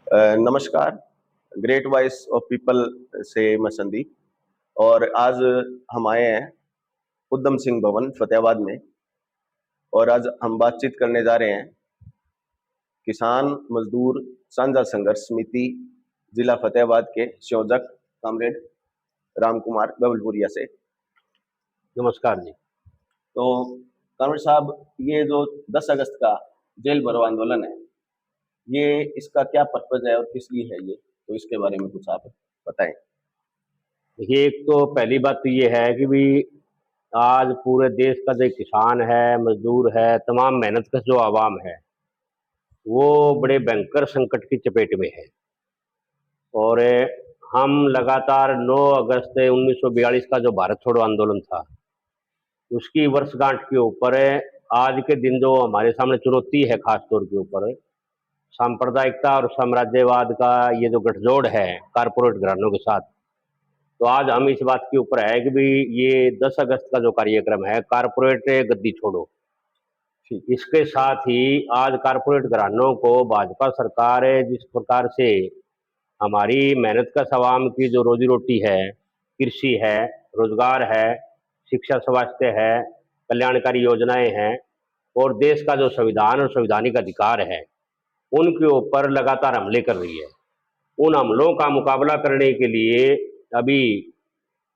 नमस्कार। Great voice of people से मैं संदीप। और आज हम आए हैं उद्यम सिंह भवन फतेहाबाद में। और आज हम बातचीत करने जा रहे हैं किसान मजदूर साझा संघर्ष समिति जिला फतेहाबाद के संयोजक कामरेड राम कुमार बबलपुरिया से। नमस्कार जी। तो कामरेड साहब, ये जो 10 अगस्त का जेल भरो आंदोलन है, ये इसका क्या पर्पज है और किस लिए है ये, तो इसके बारे में कुछ आप बताएं। देखिए, एक तो पहली बात तो ये है कि भी आज पूरे देश का जो किसान है, मजदूर है, तमाम मेहनतकश जो आवाम है, वो बड़े भयंकर संकट की चपेट में है। और हम लगातार 9 अगस्त 1942 का जो भारत छोड़ो आंदोलन था, उसकी वर्षगांठ के ऊपर आज के दिन जो हमारे सामने चुनौती है, खास तौर के ऊपर सांप्रदायिकता और साम्राज्यवाद का ये जो गठजोड़ है कारपोरेट घरानों के साथ, तो आज हम इस बात के ऊपर है कि भाई ये 10 अगस्त का जो कार्यक्रम है, कारपोरेट गद्दी छोड़ो, इसके साथ ही आज कारपोरेट घरानों को भाजपा सरकार जिस प्रकार से हमारी मेहनत का आवाम की जो रोजी रोटी है, कृषि है, रोजगार है, शिक्षा स्वास्थ्य है, कल्याणकारी योजनाएं हैं और देश का जो संविधान और संवैधानिक अधिकार है, उनके ऊपर लगातार हमले कर रही है। उन हमलों का मुकाबला करने के लिए अभी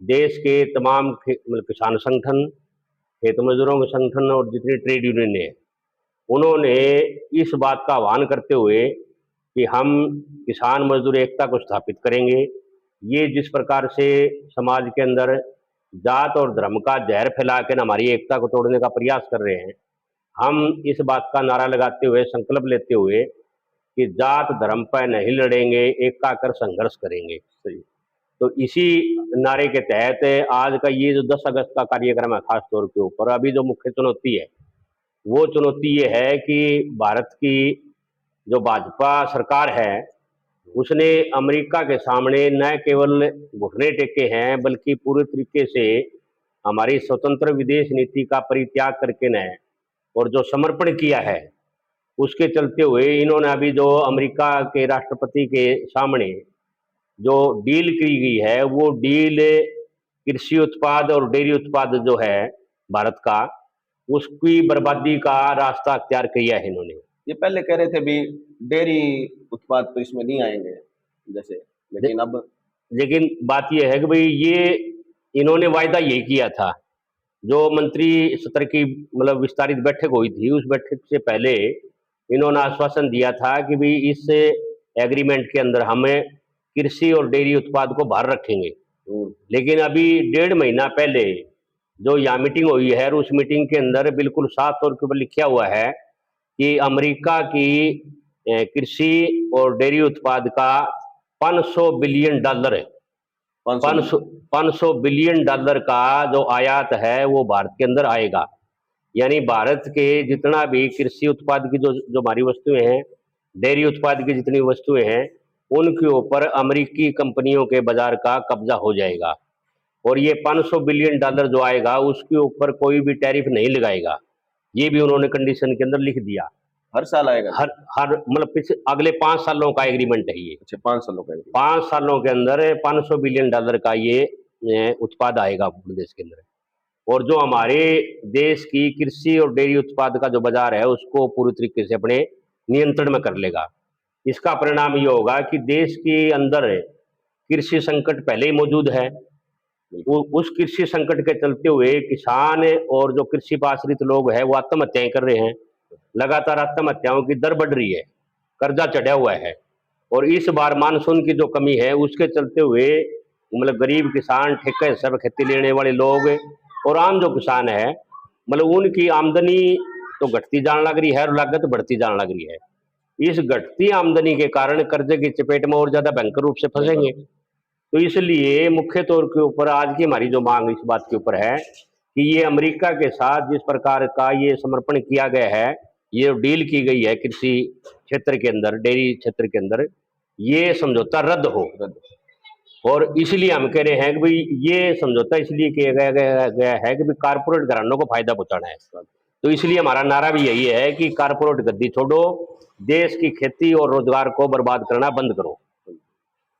देश के तमाम मतलब किसान संगठन, खेत मजदूरों के संगठन और जितनी ट्रेड यूनियन है, उन्होंने इस बात का आह्वान करते हुए कि हम किसान मजदूर एकता को स्थापित करेंगे। ये जिस प्रकार से समाज के अंदर जात और धर्म का जहर फैला के हमारी एकता को तोड़ने का प्रयास कर रहे हैं, हम इस बात का नारा लगाते हुए, संकल्प लेते हुए कि जात धर्म पर नहीं लड़ेंगे, एकता कर संघर्ष करेंगे। तो इसी नारे के तहत आज का ये जो 10 अगस्त का कार्यक्रम है, खास तौर के ऊपर अभी जो मुख्य चुनौती है, वो चुनौती ये है कि भारत की जो भाजपा सरकार है, उसने अमेरिका के सामने न केवल घुटने टेके हैं, बल्कि पूरे तरीके से हमारी स्वतंत्र विदेश नीति का परित्याग करके न और जो समर्पण किया है, उसके चलते हुए इन्होंने अभी जो अमेरिका के राष्ट्रपति के सामने जो डील की गई है, वो डील कृषि उत्पाद और डेयरी उत्पाद जो है भारत का, उसकी बर्बादी का रास्ता अख्तियार किया है इन्होंने। ये पहले कह रहे थे भी डेयरी उत्पाद तो इसमें नहीं आएंगे जैसे, लेकिन बात यह है कि भाई ये इन्होंने वायदा यही किया था। जो मंत्री स्तर की मतलब विस्तारित बैठक हुई थी, उस बैठक से पहले इन्होंने आश्वासन दिया था कि भाई इस एग्रीमेंट के अंदर हमें कृषि और डेयरी उत्पाद को बाहर रखेंगे। लेकिन अभी 1.5 महीना पहले जो यहाँ मीटिंग हुई है, उस मीटिंग के अंदर बिल्कुल साफ तौर के ऊपर लिखा हुआ है कि अमेरिका की कृषि और डेयरी उत्पाद का $500 बिलियन, 500 बिलियन डॉलर का जो आयात है वो भारत के अंदर आएगा। यानी भारत के जितना भी कृषि उत्पाद की जो हमारी वस्तुएं हैं, डेयरी उत्पाद की जितनी वस्तुएं हैं, उनके ऊपर अमेरिकी कंपनियों के बाजार का कब्जा हो जाएगा। और ये $500 बिलियन जो आएगा, उसके ऊपर कोई भी टैरिफ नहीं लगाएगा। ये भी उन्होंने कंडीशन के अंदर लिख दिया। हर साल आएगा, हर मतलब अगले 5 सालों का एग्रीमेंट है ये। अच्छा, 5 सालों का। 5 सालों के अंदर $500 बिलियन का ये उत्पाद आएगा प्रदेश के अंदर। और जो हमारे देश की कृषि और डेयरी उत्पाद का जो बाजार है, उसको पूरी तरीके से अपने नियंत्रण में कर लेगा। इसका परिणाम ये होगा कि देश के अंदर कृषि संकट पहले ही मौजूद है। उस कृषि संकट के चलते हुए किसान और जो कृषि पर आश्रित लोग हैं, वो आत्महत्याएं कर रहे हैं। लगातार आत्महत्याओं की दर बढ़ रही है, कर्जा चढ़ा हुआ है। और इस बार मानसून की जो कमी है, उसके चलते हुए मतलब गरीब किसान, ठेके सब खेती लेने वाले लोग और आम जो किसान है, मतलब उनकी आमदनी तो घटती जाने लग रही है और लागत बढ़ती जाने लग रही है। इस घटती आमदनी के कारण कर्जे की चपेट में और ज्यादा भयंकर रूप से फंसेंगे। तो इसलिए मुख्य तौर के ऊपर आज की हमारी जो मांग इस बात के ऊपर है कि ये अमेरिका के साथ जिस प्रकार का ये समर्पण किया गया है, ये डील की गई है कृषि क्षेत्र के अंदर, डेयरी क्षेत्र के अंदर, ये समझौता रद्द हो। और इसलिए हम कह रहे हैं कि भाई ये समझौता इसलिए किया गया है कि भाई कारपोरेट घरानों को फायदा पहुंचाना है। तो इसलिए हमारा नारा भी यही है कि कारपोरेट गद्दी छोड़ो, देश की खेती और रोजगार को बर्बाद करना बंद करो।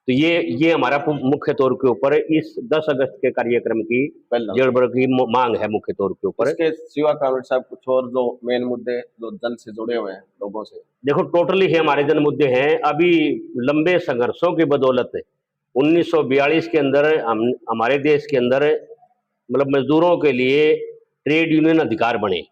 तो ये हमारा मुख्य तौर के ऊपर इस 10 अगस्त के कार्यक्रम की जड़ की मांग है मुख्य तौर के ऊपर। इसके सिवा कांवड़ साहब कुछ और जो मेन मुद्दे जो जन से जुड़े हुए हैं लोगों से? देखो, टोटली ही हमारे जन मुद्दे हैं। अभी लंबे संघर्षों की बदौलत 1942 के अंदर हमारे देश के अंदर मतलब मजदूरों के लिए ट्रेड यूनियन अधिकार बने,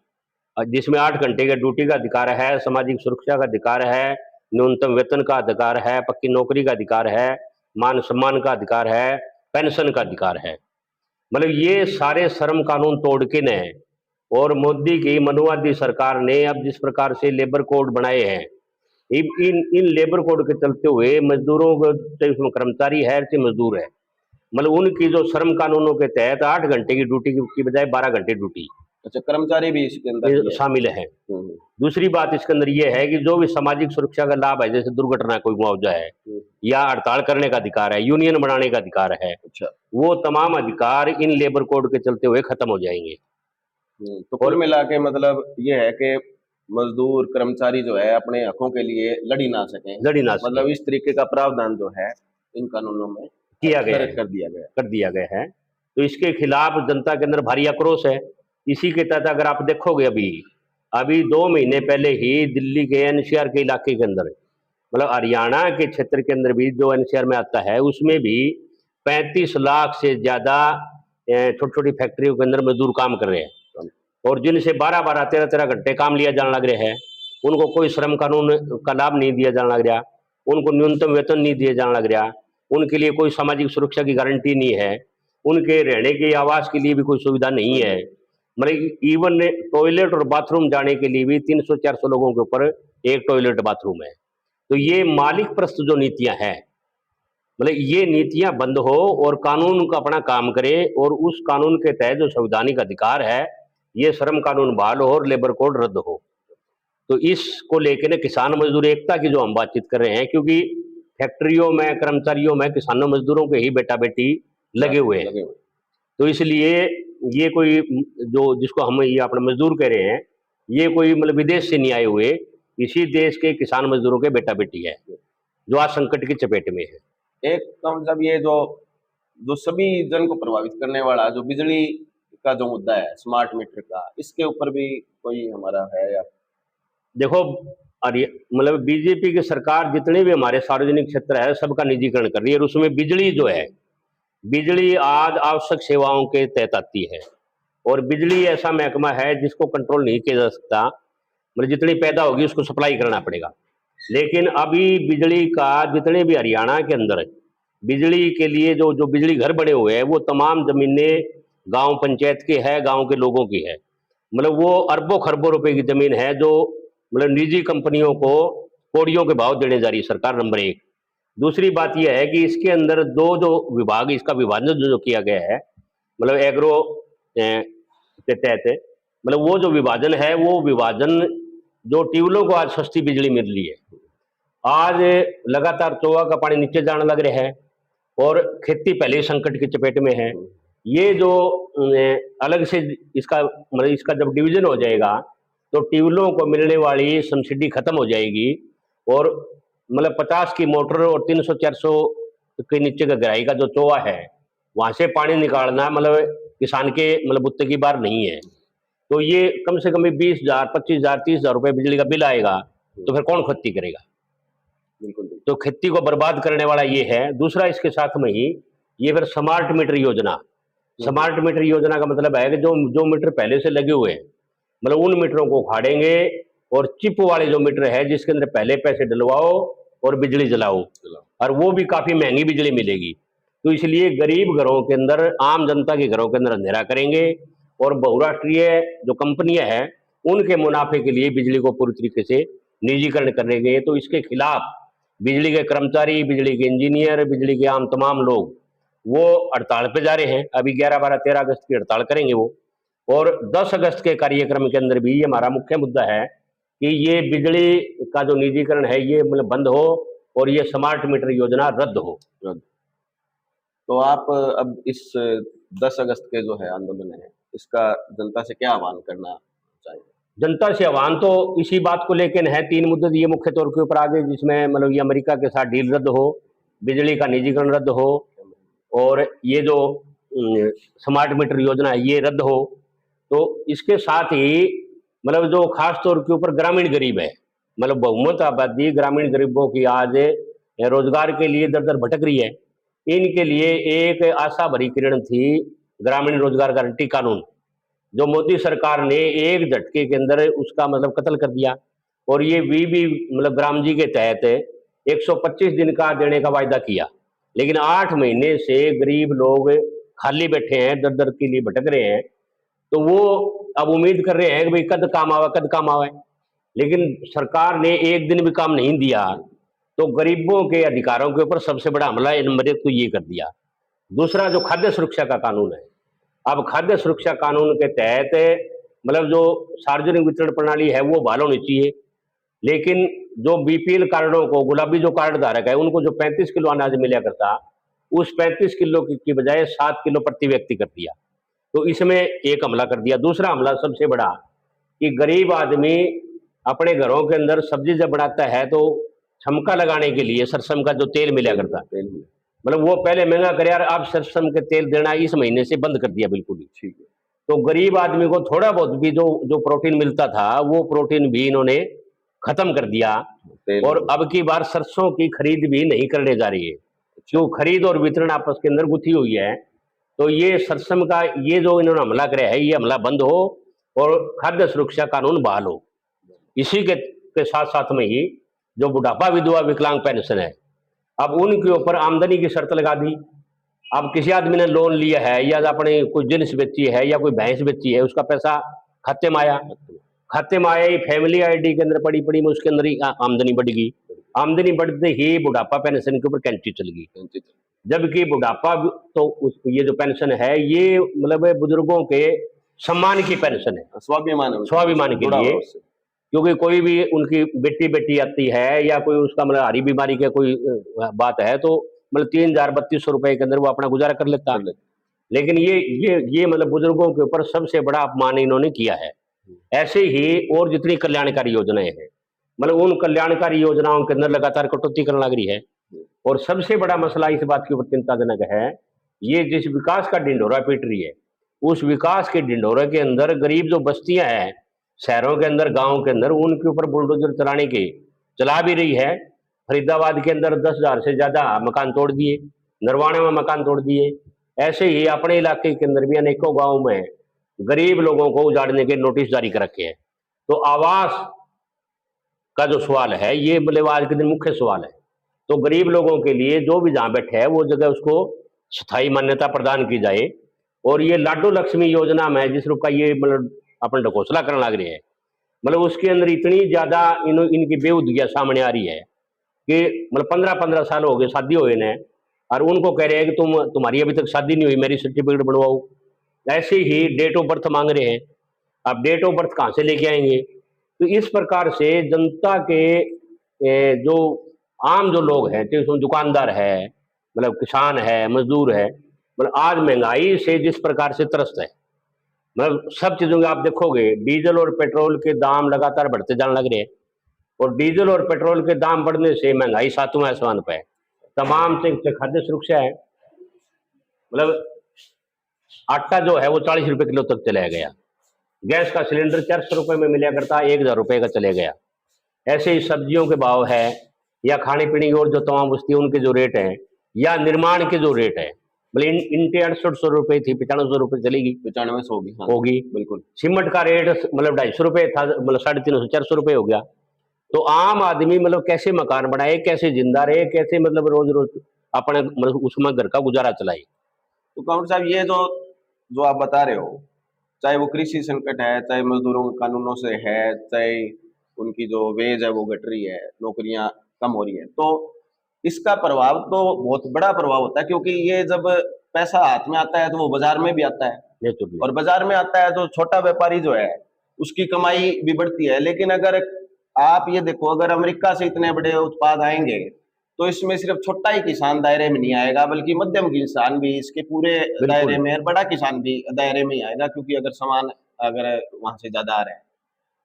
जिसमें 8 घंटे के ड्यूटी का अधिकार है, सामाजिक सुरक्षा का अधिकार है, न्यूनतम वेतन का अधिकार है, पक्की नौकरी का अधिकार है, मान सम्मान का अधिकार है, पेंशन का अधिकार है। मतलब ये सारे श्रम कानून तोड़ के न, और मोदी की मनुवादी सरकार ने अब जिस प्रकार से लेबर कोड बनाए हैं, इन लेबर कोड के चलते हुए मजदूरों को, चाहे उसमें कर्मचारी है चाहे मजदूर है, मतलब उनकी जो श्रम कानूनों के तहत 8 घंटे की ड्यूटी की बजाय 12 घंटे ड्यूटी। अच्छा, कर्मचारी भी इसके अंदर शामिल है। दूसरी बात इसके अंदर यह है कि जो भी सामाजिक सुरक्षा का लाभ है, जैसे दुर्घटना कोई मुआवजा है या हड़ताल करने का अधिकार है, यूनियन बनाने का अधिकार है, अच्छा, वो तमाम अधिकार इन लेबर कोड के चलते हुए खत्म हो जाएंगे। तो कुल मिला के मतलब ये है कि मजदूर कर्मचारी जो है अपने हकों के लिए लड़ ना सके, मतलब इस तरीके का प्रावधान जो है इन कानूनों में किया गया है, कर दिया गया है। तो इसके खिलाफ जनता के अंदर भारी आक्रोश है। इसी के तहत अगर आप देखोगे, अभी 2 महीने पहले ही दिल्ली के एनसीआर के इलाके के अंदर, मतलब हरियाणा के क्षेत्र के अंदर भी जो एनसीआर में आता है, उसमें भी 35 लाख से ज्यादा छोटी छोटी फैक्ट्रियों के अंदर मजदूर काम कर रहे हैं, और जिनसे 12-12, 13-13 घंटे काम लिया जाने लग रहे हैं। उनको कोई श्रम कानून का लाभ नहीं दिया जाने लग रहा, उनको न्यूनतम वेतन नहीं दिया जाने लग रहा, उनके लिए कोई सामाजिक सुरक्षा की गारंटी नहीं है, उनके रहने के आवास के लिए भी कोई सुविधा नहीं है। मतलब इवन टॉयलेट और बाथरूम जाने के लिए भी 300-400 लोगों के ऊपर एक टॉयलेट बाथरूम है। तो ये मालिक प्रस्त जो नीतियां हैं, मतलब ये नीतियां बंद हो और कानून का अपना काम करे, और उस कानून के तहत जो संवैधानिक अधिकार है, ये श्रम कानून बहाल हो और लेबर कोड रद्द हो। तो इसको लेकर किसान मजदूर एकता की जो हम बातचीत कर रहे हैं, क्योंकि फैक्ट्रियों में कर्मचारियों में किसानों मजदूरों के ही बेटा बेटी लगे हुए हैं। तो इसलिए ये कोई जो जिसको हम ये अपने मजदूर कह रहे हैं, ये कोई मतलब विदेश से नहीं आए हुए, इसी देश के किसान मजदूरों के बेटा बेटी है जो आज संकट की चपेट में है। एक तो मतलब ये जो सभी जन को प्रभावित करने वाला जो बिजली का जो मुद्दा है, स्मार्ट मीटर का, इसके ऊपर भी कोई हमारा है या? देखो, मतलब बीजेपी की सरकार जितने भी हमारे सार्वजनिक क्षेत्र है सबका निजीकरण कर रही है, और उसमें बिजली जो है, बिजली आज आवश्यक सेवाओं के तहत आती है, और बिजली ऐसा महकमा है जिसको कंट्रोल नहीं किया जा सकता। मतलब जितनी पैदा होगी उसको सप्लाई करना पड़ेगा। लेकिन अभी बिजली का जितने भी हरियाणा के अंदर बिजली के लिए जो बिजली घर बने हुए हैं, वो तमाम जमीनें गांव पंचायत की है, गांव के लोगों की है। मतलब वो अरबों खरबों रुपए की जमीन है जो मतलब निजी कंपनियों को कौड़ियों के भाव देने जा रही है सरकार, नंबर 1। दूसरी बात यह है कि इसके अंदर दो जो विभाग, इसका विभाजन जो किया गया है, मतलब एग्रो के तहत, मतलब वो जो विभाजन है, वो विभाजन जो ट्यूबवेलों को आज सस्ती बिजली मिल रही है, आज लगातार चोआ का पानी नीचे जाने लग रहा है, और खेती पहले ही संकट की चपेट में है। ये जो अलग से इसका मतलब इसका जब डिवीजन हो जाएगा, तो ट्यूबवेलों को मिलने वाली सब्सिडी खत्म हो जाएगी, और मतलब 50 की मोटर और 300-400 के नीचे का गहराई का जो चोआ है, वहां से पानी निकालना मतलब किसान के मतलब बुत्ते की बार नहीं है। तो ये कम से कम 20,000, 25,000, 30,000 रुपए बिजली का बिल आएगा, तो फिर कौन खेती करेगा? बिल्कुल। तो खेती को बर्बाद करने वाला ये है। दूसरा, इसके साथ में ही ये फिर स्मार्ट मीटर योजना, स्मार्ट मीटर योजना का मतलब है कि जो मीटर पहले से लगे हुए हैं, मतलब उन मीटरों को उखाड़ेंगे, और चिप वाले जो मीटर है जिसके अंदर पहले पैसे डलवाओ और बिजली जलाओ, और वो भी काफी महंगी बिजली मिलेगी। तो इसलिए गरीब घरों के अंदर, आम जनता के घरों के अंदर अंधेरा करेंगे, और बहुराष्ट्रीय जो कंपनियां हैं उनके मुनाफे के लिए बिजली को पूरी तरीके से निजीकरण करेंगे। तो इसके खिलाफ बिजली के कर्मचारी, बिजली के इंजीनियर, बिजली के आम तमाम लोग वो हड़ताल पे जा रहे हैं। अभी 11, 12, 13 अगस्त की हड़ताल करेंगे वो, और 10 अगस्त के कार्यक्रम के अंदर भी ये हमारा मुख्य मुद्दा है कि ये बिजली का जो निजीकरण है ये मतलब बंद हो, और ये स्मार्ट मीटर योजना रद्द हो। तो आप अब इस 10 अगस्त के जो है आंदोलन है, इसका जनता से क्या आह्वान करना चाहिए? जनता से आह्वान तो इसी बात को लेकर है, 3 मुद्दे ये मुख्य तौर के ऊपर आगे, जिसमें मतलब ये अमेरिका के साथ डील रद्द हो, बिजली का निजीकरण रद्द हो, और ये जो स्मार्ट मीटर योजना है ये रद्द हो। तो इसके साथ ही मतलब जो खास तौर के ऊपर ग्रामीण गरीब है, मतलब बहुमत आबादी ग्रामीण गरीबों की आज रोजगार के लिए दर दर भटक रही है, इनके लिए एक आशा भरी किरण थी ग्रामीण रोजगार गारंटी कानून, जो मोदी सरकार ने एक झटके के अंदर उसका मतलब कत्ल कर दिया। और ये वी मतलब ग्राम जी के तहत 125 दिन का देने का वायदा किया, लेकिन 8 महीने से गरीब लोग खाली बैठे हैं, दर दर के लिए भटक रहे हैं। तो वो अब उम्मीद कर रहे हैं कि भाई कद काम आवे, कद काम आवे, लेकिन सरकार ने एक दिन भी काम नहीं दिया। तो गरीबों के अधिकारों के ऊपर सबसे बड़ा हमला नंबर 1 तो ये कर दिया। दूसरा जो खाद्य सुरक्षा का कानून है, अब खाद्य सुरक्षा कानून के तहत मतलब जो सार्वजनिक वितरण प्रणाली है वो बहाल होनी चाहिए, लेकिन जो बीपीएल कार्डों को, गुलाबी जो कार्ड धारक है, उनको जो 35 किलो अनाज मिला करता, उस 35 किलो की बजाय 7 किलो प्रति व्यक्ति कर दिया। तो इसमें एक हमला कर दिया। दूसरा हमला सबसे बड़ा कि गरीब आदमी अपने घरों के अंदर सब्जी जब बनाता है तो छमका लगाने के लिए सरसों का जो तेल मिला करता, मतलब वो पहले महंगा कर यार, अब सरसों के तेल देना इस महीने से बंद कर दिया बिल्कुल ही। ठीक है। तो गरीब आदमी को थोड़ा बहुत भी जो प्रोटीन मिलता था वो प्रोटीन भी इन्होंने खत्म कर दिया। और अब की बार सरसों की खरीद भी नहीं करने जा रही है, जो खरीद और वितरण आपस के अंदर गुथी हुई है। तो ये सरसों का ये जो इन्होंने हमला कराया है, ये हमला बंद हो और खाद्य सुरक्षा कानून बहाल हो। इसी के साथ साथ में ही जो बुढ़ापा विधवा विकलांग पेंशन है, अब उनके ऊपर आमदनी की शर्त लगा दी। अब किसी आदमी ने लोन लिया है या अपने कोई जिन्स बेची है या कोई भैंस बेची है, उसका पैसा खाते में आया, खाते में आया ही फैमिली आईडी के अंदर पड़ी पड़ी में उसके अंदर ही आमदनी बढ़ गई। आमदनी बढ़ते ही बुढ़ापा पेंशन के ऊपर कैंची चल गई। जबकि बुढ़ापा तो ये जो पेंशन है ये मतलब बुजुर्गों के सम्मान की पेंशन है, स्वाभिमान के लिए। क्योंकि कोई भी उनकी बेटी आती है या कोई उसका मतलब हरी बीमारी के कोई बात है, तो मतलब 3,000-3,200 रुपए के अंदर वो अपना गुजारा कर लेता है। लेकिन ये मतलब बुजुर्गों के ऊपर सबसे बड़ा अपमान इन्होंने किया है। ऐसे ही और जितनी कल्याणकारी योजनाएं हैं, मतलब उन कल्याणकारी योजनाओं के अंदर लगातार कटौती करने लग रही है। और सबसे बड़ा मसला इस बात के ऊपर चिंताजनक है, ये जिस विकास का ढिंढोरा पीट रही है, उस विकास के ढिंढोरे के अंदर गरीब जो बस्तियां हैं शहरों के अंदर, गांव के अंदर, उनके ऊपर बुलडोजर चला भी रही है। फरीदाबाद के अंदर 10,000 से ज्यादा मकान तोड़ दिए, नरवाणे में मकान तोड़ दिए। ऐसे ही अपने इलाके के अंदर भी अनेकों गाँव में गरीब लोगों को उजाड़ने के नोटिस जारी कर रखे हैं। तो आवास का जो सवाल है ये मतलब आज के दिन मुख्य सवाल है। तो गरीब लोगों के लिए जो भी जहाँ बैठे है वो जगह उसको स्थायी मान्यता प्रदान की जाए। और ये लाडो लक्ष्मी योजना में जिस रूप का ये मतलब अपन ढकोसला करने लग रहे हैं, मतलब उसके अंदर इतनी ज्यादा इनकी बेउदगियां सामने आ रही है कि मतलब 15-15 साल हो गए शादी हुए ने, और उनको कह रहे हैं कि तुम्हारी अभी तक शादी नहीं हुई, मेरी सर्टिफिकेट बनवाओ। ऐसे ही डेट ऑफ बर्थ मांग रहे हैं, अब डेट ऑफ बर्थ कहाँ से लेके आएंगे? तो इस प्रकार से जनता के जो आम जो लोग हैं, चाहे उसमें दुकानदार है, मतलब किसान है, मजदूर है, मतलब आज महंगाई से जिस प्रकार से त्रस्त है, मतलब सब चीजों में आप देखोगे डीजल और पेट्रोल के दाम लगातार बढ़ते जाने लग रहे हैं। और डीजल और पेट्रोल के दाम बढ़ने से महंगाई 7वें आसमान पे है। तमाम खाद्य सुरक्षा है, मतलब आटा जो है वो 40 रुपए किलो तक चला गया, गैस का सिलेंडर 400 रुपए में मिला करता 1,000 रुपए का चले गया। ऐसे ही सब्जियों के भाव है या खाने पीने की और जो तमाम वस्तुएं उनके जो रेट हैं, या निर्माण के जो रेट है, मतलब इनके 6800 रुपए थी, 9500 रुपए चलेगी, 9500 होगी। हाँ, होगी बिल्कुल। सीमेंट का रेट मतलब 250 रुपए था, मतलब 350-400 रुपए हो गया। तो आम आदमी मतलब कैसे मकान बनाए, कैसे जिंदा रहे, कैसे मतलब रोज रोज अपने मतलब उसमें घर का गुजारा चलाए। तो काउंटर साहब ये जो आप बता रहे हो, चाहे वो कृषि संकट है, चाहे मजदूरों के कानूनों से है, चाहे उनकी जो वेज है वो घट रही है, नौकरियां कम हो रही है, तो इसका प्रभाव तो बहुत बड़ा प्रभाव होता है। क्योंकि ये जब पैसा हाथ में आता है तो वो बाजार में भी आता है, और बाजार में आता है तो छोटा व्यापारी जो है उसकी कमाई भी बढ़ती है। लेकिन अगर आप ये देखो, अगर अमेरिका से इतने बड़े उत्पाद आएंगे तो इसमें सिर्फ छोटा ही किसान दायरे में नहीं आएगा, बल्कि मध्यम किसान भी इसके पूरे दायरे में, बड़ा किसान भी दायरे में ही आएगा। क्योंकि अगर सामान अगर वहां से ज्यादा आ रहे हैं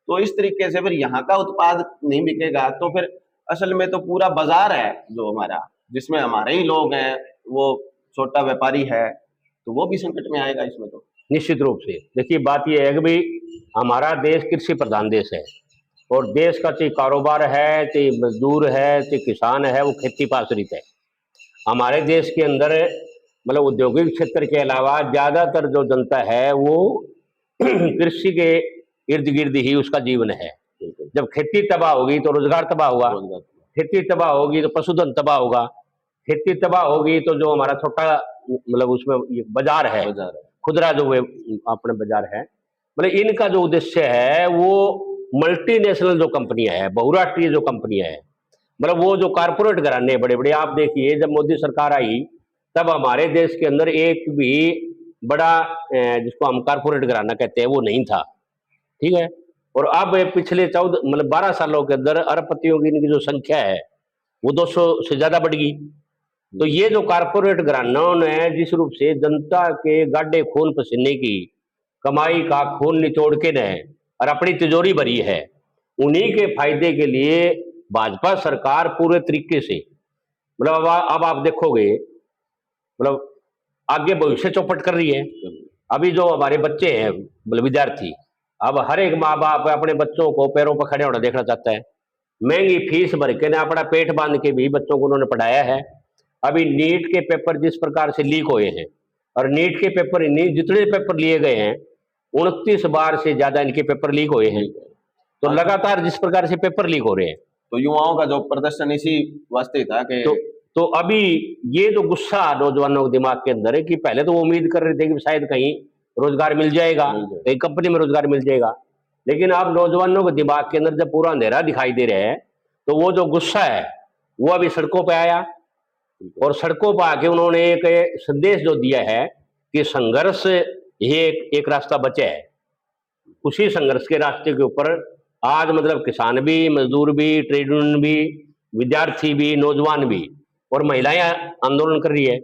तो इस तरीके से फिर यहाँ का उत्पाद नहीं बिकेगा तो फिर असल में तो पूरा बाजार है जो हमारा, जिसमें हमारे ही लोग हैं, वो छोटा व्यापारी है, तो वो भी संकट में आएगा इसमें तो। निश्चित रूप से देखिए, बात यह है कि भाई हमारा देश कृषि प्रधान देश है, और देश का चाहे कारोबार है, चाहे मजदूर है, चाहे किसान है, वो खेती पर आश्रित है। हमारे देश के अंदर मतलब औद्योगिक क्षेत्र के अलावा ज्यादातर जो जनता है वो कृषि के इर्द गिर्द ही उसका जीवन है। जब खेती तबाह होगी तो रोजगार तबाह होगा, खेती तबाह होगी तो पशुधन तबाह होगा, खेती तबाह होगी तो जो हमारा छोटा मतलब उसमें ये बाजार है, खुदरा जो अपने बाजार है, मतलब इनका जो उद्देश्य है वो मल्टीनेशनल जो कंपनियां है, बहुराष्ट्रीय जो कंपनियां है, मतलब वो जो कारपोरेट घराने बड़े बड़े, आप देखिए जब मोदी सरकार आई तब हमारे देश के अंदर एक भी बड़ा जिसको हम कारपोरेट घराना कहते हैं वो नहीं था, ठीक है। और अब पिछले 14 मतलब 12 सालों के अंदर अरबपतियों की इनकी जो संख्या है वो 200 से ज्यादा बढ़ गई। तो ये जो कारपोरेट घरानों ने जिस रूप से जनता के गाड्डे खून पसीने की कमाई का खून निचोड़ के ने और अपनी तिजोरी भरी है, उन्हीं के फायदे के लिए भाजपा सरकार पूरे तरीके से मतलब अब आप देखोगे मतलब आगे भविष्य चौपट कर रही है। अभी जो हमारे बच्चे हैं मतलब विद्यार्थी, अब हर एक माँ बाप अपने बच्चों को पैरों पर खड़े होना देखना चाहता है। महंगी फीस भर के ने अपना पेट बांध के भी बच्चों को उन्होंने पढ़ाया है। अभी नीट के पेपर जिस प्रकार से लीक हुए हैं, और नीट के पेपर जितने पेपर लिए गए हैं 29 बार से ज्यादा इनके पेपर लीक हुए हैं। तो लगातार जिस प्रकार से पेपर लीक हो रहे हैं, तो युवाओं का जो प्रदर्शन इसी वास्ते था कि तो अभी ये जो गुस्सा नौजवानों के दिमाग के अंदर है कि पहले तो वो उम्मीद कर रहे थे कि शायद कहीं रोजगार मिल जाएगा, कहीं कंपनी में रोजगार मिल जाएगा, लेकिन अब नौजवानों के दिमाग के अंदर जब पूरा अंधेरा दिखाई दे रहा है तो वो जो गुस्सा है वो अभी सड़कों पे आया, और सड़कों पर आके उन्होंने एक संदेश जो दिया है कि संघर्ष ये एक रास्ता बचा है। उसी संघर्ष के रास्ते के ऊपर आज मतलब किसान भी, मजदूर भी, ट्रेड यूनियन भी, विद्यार्थी भी, नौजवान भी और महिलाएं आंदोलन कर रही है।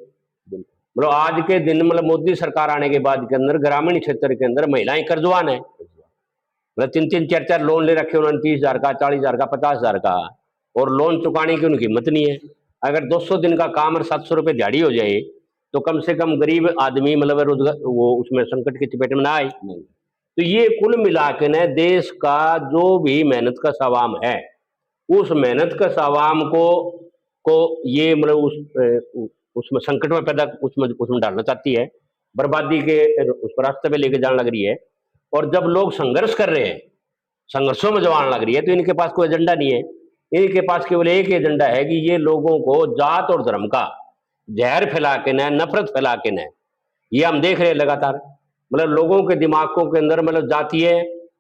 मतलब आज के दिन मतलब मोदी सरकार आने के बाद के अंदर ग्रामीण क्षेत्र के अंदर महिलाएं कर्जवान है, मतलब 3-3, 4-4 लोन ले रखे उन्होंने, 30,000 का, 40,000 का, 50,000 का, और लोन चुकाने की उनकी हिम्मत नहीं है। अगर 200 दिन का काम और 700 रुपये दिहाड़ी हो जाए तो कम से कम गरीब आदमी मतलब रोजगार वो उसमें संकट की चपेट में ना आए। तो ये कुल मिला के न देश का जो भी मेहनत का आवाम है, उस मेहनत का आवाम को ये मतलब उसमें संकट में पैदा उसमें डालना चाहती है, बर्बादी के उस रास्ते पे लेके जाने लग रही है। और जब लोग संघर्ष कर रहे हैं, संघर्षों में जवान लग रही है, तो इनके पास कोई एजेंडा नहीं है। इनके पास केवल एक एजेंडा है कि ये लोगों को जात और धर्म का जहर फैला के न, नफरत फैला के न, ये हम देख रहे हैं लगातार। मतलब लोगों के दिमागों के अंदर मतलब जातीय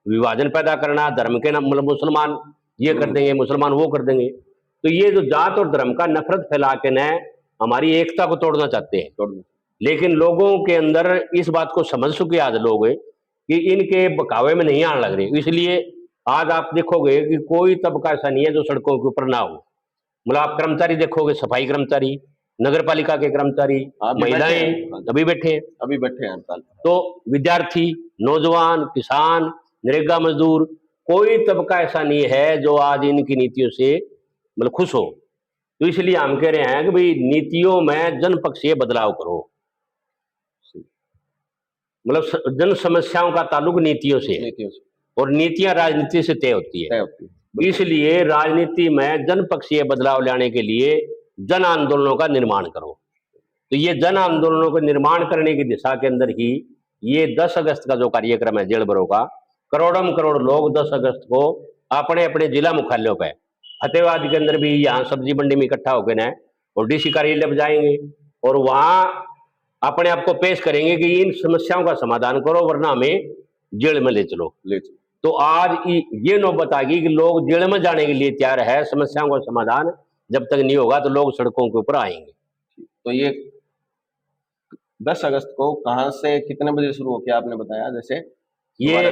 विभाजन पैदा करना, धर्म के नाम मतलब मुसलमान ये कर देंगे, मुसलमान वो कर देंगे। तो ये जो जात और धर्म का नफरत फैला के न हमारी एकता को तोड़ना चाहते हैं। लेकिन लोगों के अंदर इस बात को समझ चुके आज लोग कि इनके बकावे में नहीं आने लग रहे, इसलिए आज आप देखोगे कि कोई तबका ऐसा नहीं है जो सड़कों के ऊपर ना हो। मतलब आप कर्मचारी देखोगे, सफाई कर्मचारी, नगर पालिका के कर्मचारी, महिलाएं अभी बैठे हैं। तो विद्यार्थी, नौजवान, किसान, नरेगा मजदूर, कोई तबका ऐसा नहीं है जो आज इनकी नीतियों से मतलब खुश हो। तो इसलिए हम कह रहे हैं कि भाई नीतियों में जनपक्षीय बदलाव करो। मतलब जन समस्याओं का ताल्लुक नीतियों से, और नीतियां राजनीति से तय होती है। इसलिए राजनीति में जनपक्षीय बदलाव लाने के लिए जन आंदोलनों का निर्माण करो। तो ये जन आंदोलनों को निर्माण करने की दिशा के अंदर ही ये 10 अगस्त का जो कार्यक्रम है जेल भरो का, करोड़ों करोड़ लोग 10 अगस्त को अपने अपने जिला मुख्यालयों पर, फतेहाबाद के अंदर भी यहाँ सब्जी मंडी में इकट्ठा होकर न और डीसी कार्यालय पर जाएंगे और वहां अपने आप को पेश करेंगे कि इन समस्याओं का समाधान करो वरना हमें जेल में ले चलो। तो आज ये नौबत आ गई कि लोग जेल में जाने के लिए तैयार है। समस्याओं का समाधान जब तक नहीं होगा तो लोग सड़कों के ऊपर आएंगे। तो ये 10 अगस्त को कहां से कितने बजे शुरू हो गया आपने बताया? जैसे ये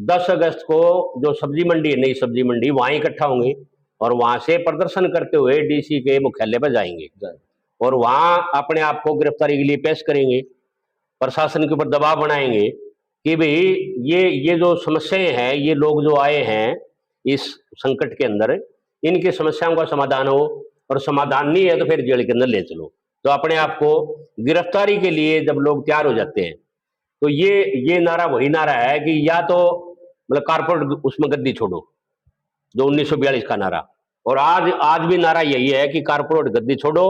10 अगस्त को जो सब्जी मंडी है, नई सब्जी मंडी, वहां इकट्ठा होंगे और वहां से प्रदर्शन करते हुए डीसी के मुख्यालय पर जाएंगे और वहां अपने आप को गिरफ्तारी के लिए पेश करेंगे, प्रशासन के ऊपर दबाव बनाएंगे कि भाई ये जो समस्याएं हैं, ये लोग जो आए हैं इस संकट के अंदर, इनकी समस्याओं का समाधान हो, और समाधान नहीं है तो फिर जेल के अंदर ले चलो। तो अपने आप को गिरफ्तारी के लिए जब लोग तैयार हो जाते हैं, तो ये नारा वही नारा है कि या तो मतलब कारपोरेट उसमें गद्दी छोड़ो, जो 1942 का नारा, और आज आज भी नारा यही है कि कारपोरेट गद्दी छोड़ो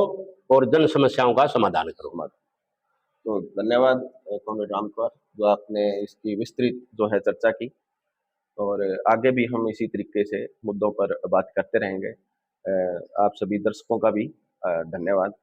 और जन समस्याओं का समाधान करो। तो धन्यवाद कॉमरेड राम कुमार, जो आपने इसकी विस्तृत जो है चर्चा की, और आगे भी हम इसी तरीके से मुद्दों पर बात करते रहेंगे। आप सभी दर्शकों का भी धन्यवाद।